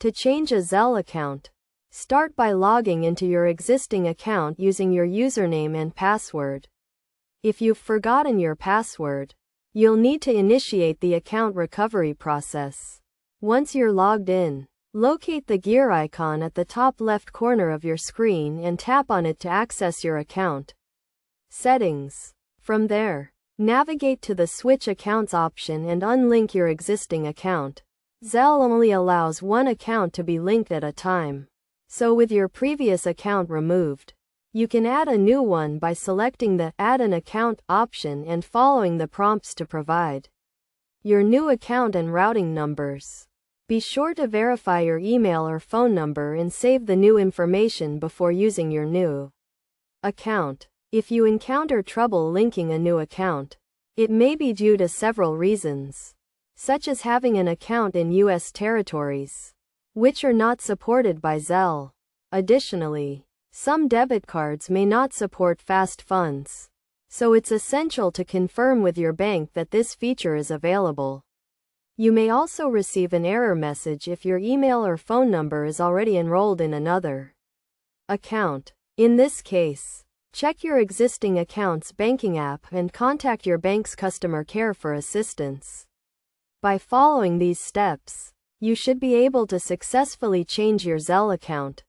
To change a Zelle account, start by logging into your existing account using your username and password. If you've forgotten your password, you'll need to initiate the account recovery process. Once you're logged in, locate the gear icon at the top left corner of your screen and tap on it to access your account settings. From there, navigate to the Switch Accounts option and unlink your existing account. Zelle only allows one account to be linked at a time. So with your previous account removed, you can add a new one by selecting the Add an Account option and following the prompts to provide your new account and routing numbers. Be sure to verify your email or phone number and save the new information before using your new account. If you encounter trouble linking a new account, it may be due to several reasons, such as having an account in U.S. territories, which are not supported by Zelle. Additionally, some debit cards may not support fast funds, so it's essential to confirm with your bank that this feature is available. You may also receive an error message if your email or phone number is already enrolled in another account. In this case, check your existing account's banking app and contact your bank's customer care for assistance. By following these steps, you should be able to successfully change your Zelle account.